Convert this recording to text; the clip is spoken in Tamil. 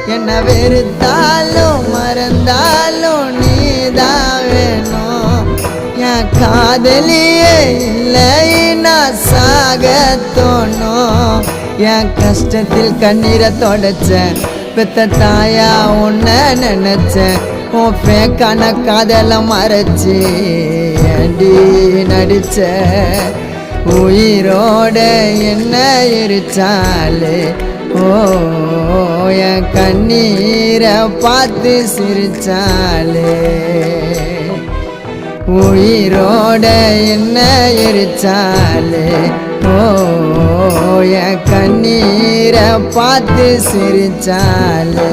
என்ன வெறுத்தாலும் மறந்தாலும் நீதான் வேணும் என் காதலியே இல்லை நான் சாக தோணும் என் கஷ்டத்தில் கண்ணீரை தொடச்சேன் பெத்த தாயா உன்னை நினைச்சேன் உன் பேக்கான காதலை மறைச்சி அடி நடிச்ச உயிரோட என்ன எரிச்சாலே ஓ என் கண்ணீரை பார்த்து சிரிச்சாலே உயிரோட என்ன எரிச்சாலே ஓ என் கண்ணீரை பார்த்து சிரிச்சாலே